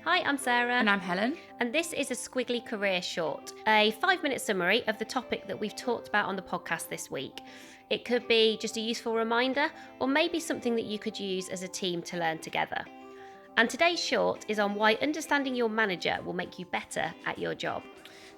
Hi, I'm Sarah. And I'm Helen. And this is a Squiggly Career Short, a 5-minute summary of the topic that we've talked about on the podcast this week. It could be just a useful reminder, or maybe something that you could use as a team to learn together. And today's short is on why understanding your manager will make you better at your job.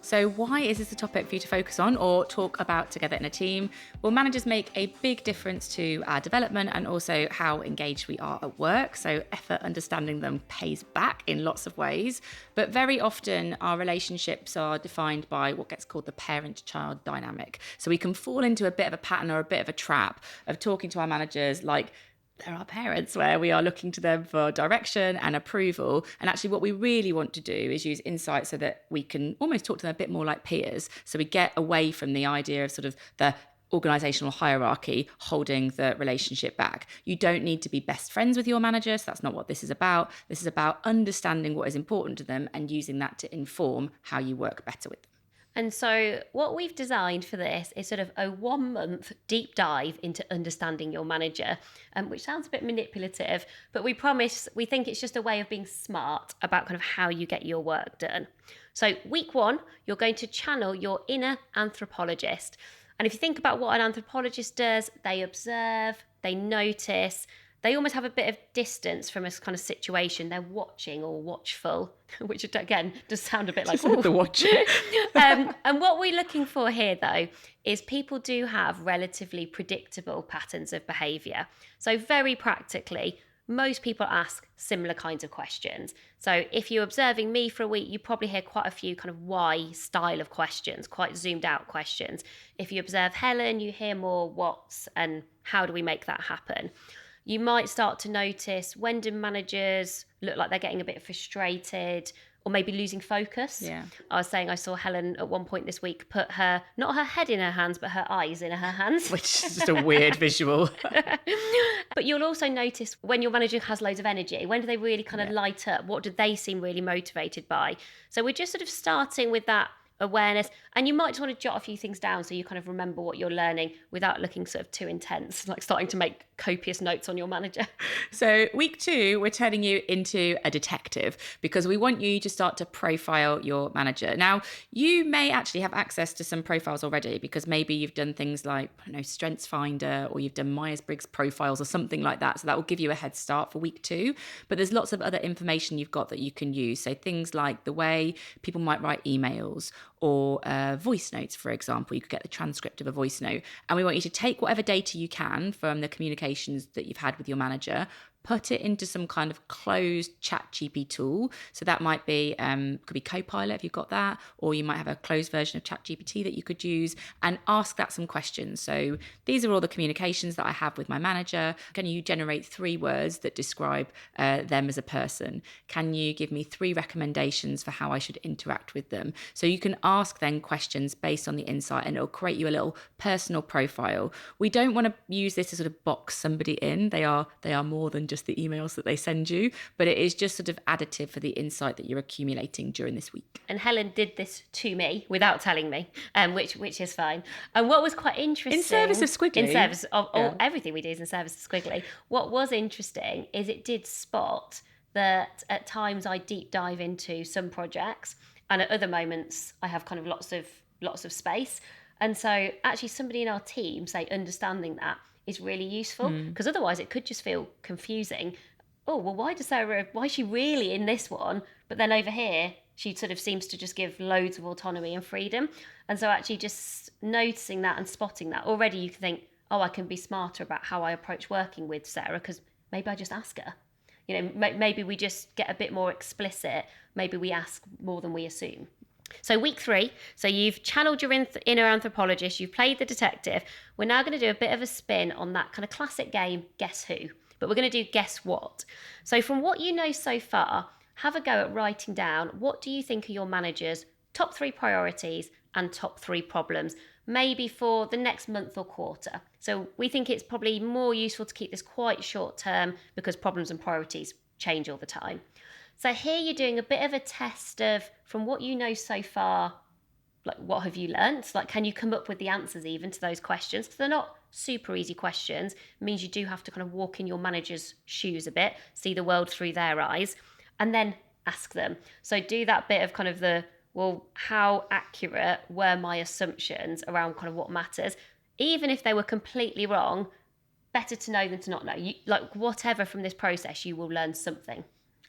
So why is this a topic for you to focus on or talk about together in a team? Well, managers make a big difference to our development and also how engaged we are at work. So effort understanding them pays back in lots of ways. But very often our relationships are defined by what gets called the parent-child dynamic. So we can fall into a bit of a pattern or a bit of a trap of talking to our managers like they're our parents, where we are looking to them for direction and approval. And actually what we really want to do is use insight so that we can almost talk to them a bit more like peers. So we get away from the idea of sort of the organizational hierarchy holding the relationship back. You don't need to be best friends with your manager. So that's not what this is about. This is about understanding what is important to them and using that to inform how you work better with them. And so what we've designed for this is sort of a 1-month deep dive into understanding your manager, which sounds a bit manipulative, but we promise, we think it's just a way of being smart about kind of how you get your work done. So week 1, you're going to channel your inner anthropologist. And if you think about what an anthropologist does, they observe, they notice, they almost have a bit of distance from a kind of situation. They're watching or watchful, which again does sound a bit like the watching. And what we're looking for here, though, is people do have relatively predictable patterns of behaviour. So very practically, most people ask similar kinds of questions. So if you're observing me for a week, you probably hear quite a few kind of why style of questions, quite zoomed out questions. If you observe Helen, you hear more what's and how do we make that happen. You might start to notice when do managers look like they're getting a bit frustrated or maybe losing focus. Yeah. I was saying I saw Helen at one point this week put not her head in her hands, but her eyes in her hands. Which is just a weird visual. But you'll also notice when your manager has loads of energy, when do they really kind of light up? What do they seem really motivated by? So we're just sort of starting with that awareness, and you might just want to jot a few things down so you kind of remember what you're learning without looking sort of too intense, like starting to make copious notes on your manager. So week 2, we're turning you into a detective because we want you to start to profile your manager. Now, you may actually have access to some profiles already because maybe you've done things like, Strengths Finder, or you've done Myers-Briggs profiles or something like that. So that will give you a head start for week 2. But there's lots of other information you've got that you can use. So things like the way people might write emails or voice notes, for example. You could get the transcript of a voice note. And we want you to take whatever data you can from the communications that you've had with your manager, put it into some kind of closed ChatGPT tool. So that might be, could be Copilot if you've got that, or you might have a closed version of ChatGPT that you could use and ask that some questions. So these are all the communications that I have with my manager. Can you generate 3 words that describe them as a person? Can you give me 3 recommendations for how I should interact with them? So you can ask then questions based on the insight and it'll create you a little personal profile. We don't want to use this to sort of box somebody in. They are more than just the emails that they send you, but it is just sort of additive for the insight that you're accumulating during this week. And Helen did this to me without telling me, which is fine. And what was quite interesting, in service of Squiggly, in service of everything we do is in service of Squiggly. What was interesting is it did spot that at times I deep dive into some projects, and at other moments I have kind of lots of space. And so actually somebody in our team, say, understanding that is really useful, because otherwise it could just feel confusing. Oh, well, why is she really in this one? But then over here, she sort of seems to just give loads of autonomy and freedom. And so actually just noticing that and spotting that, already you can think, oh, I can be smarter about how I approach working with Sarah, because maybe I just ask her. Maybe we just get a bit more explicit. Maybe we ask more than we assume. So week 3, so you've channeled your inner anthropologist, you've played the detective. We're now going to do a bit of a spin on that kind of classic game, Guess Who? But we're going to do Guess What? So from what you know so far, have a go at writing down what do you think are your manager's top 3 priorities and top 3 problems, maybe for the next month or quarter. So we think it's probably more useful to keep this quite short term because problems and priorities change all the time. So here you're doing a bit of a test of, from what you know so far, like what have you learnt? Like, can you come up with the answers even to those questions? Because they're not super easy questions. It means you do have to kind of walk in your manager's shoes a bit, see the world through their eyes. And then ask them. So do that bit of kind of well, how accurate were my assumptions around kind of what matters? Even if they were completely wrong, better to know than to not know. Like whatever from this process, you will learn something.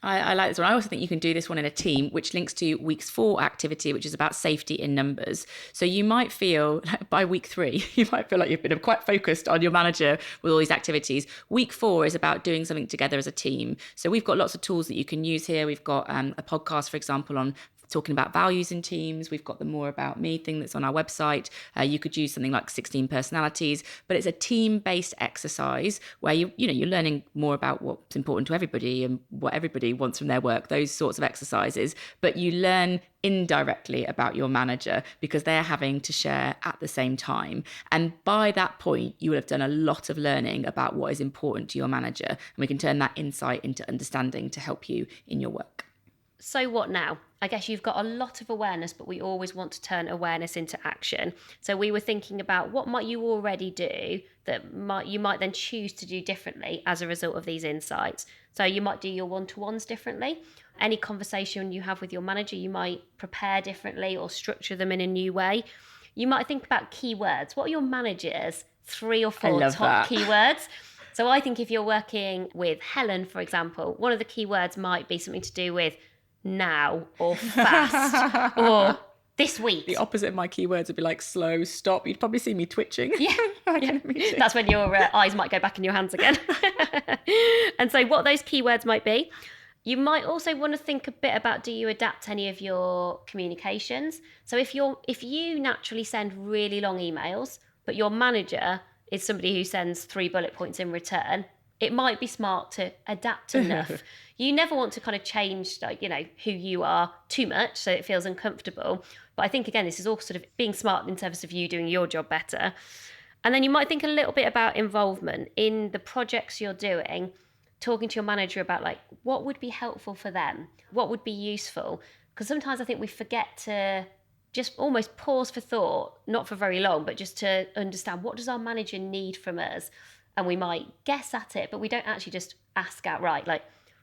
I like this one. I also think you can do this one in a team, which links to week's 4 activity, which is about safety in numbers. So you might feel by week 3, you might feel like you've been quite focused on your manager with all these activities. Week 4 is about doing something together as a team. So we've got lots of tools that you can use here. We've got a podcast, for example, on talking about values in teams. We've got the More About Me thing that's on our website. You could use something like 16 personalities, but it's a team-based exercise where you're learning more about what's important to everybody and what everybody wants from their work, those sorts of exercises. But you learn indirectly about your manager because they're having to share at the same time. And by that point, you will have done a lot of learning about what is important to your manager. And we can turn that insight into understanding to help you in your work. So what now? I guess you've got a lot of awareness, but we always want to turn awareness into action. So we were thinking about what might you already do that you might then choose to do differently as a result of these insights. So you might do your one-to-ones differently. Any conversation you have with your manager, you might prepare differently or structure them in a new way. You might think about keywords. What are your manager's 3 or 4 top keywords? So I think if you're working with Helen, for example, one of the keywords might be something to do with now or fast or this week. The opposite of my keywords would be like slow, stop. You'd probably see me twitching. Yeah. That's when your eyes might go back in your hands again. And so what those keywords might be. You might also want to think a bit about, do you adapt any of your communications? So if you naturally send really long emails, but your manager is somebody who sends 3 bullet points in return, it might be smart to adapt enough. You never want to kind of change, who you are too much so it feels uncomfortable. But I think, again, this is all sort of being smart in terms of you doing your job better. And then you might think a little bit about involvement in the projects you're doing, talking to your manager about what would be helpful for them, what would be useful. Because sometimes I think we forget to just almost pause for thought, not for very long, but just to understand, what does our manager need from us? And we might guess at it, but we don't actually just ask outright,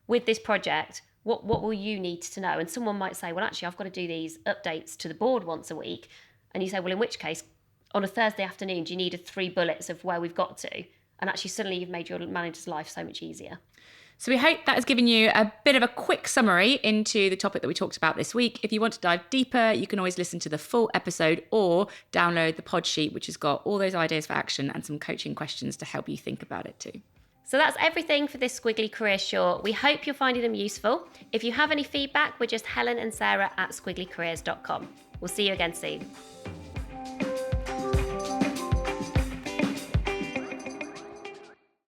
with this project, what will you need to know? And someone might say, well, actually, I've got to do these updates to the board once a week. And you say, well, in which case, on a Thursday afternoon, do you need 3 bullets of where we've got to? And actually, suddenly you've made your manager's life so much easier. So we hope that has given you a bit of a quick summary into the topic that we talked about this week. If you want to dive deeper, you can always listen to the full episode or download the pod sheet, which has got all those ideas for action and some coaching questions to help you think about it too. So that's everything for this Squiggly Career Short. We hope you're finding them useful. If you have any feedback, we're just Helen and Sarah at squigglycareers.com. We'll see you again soon.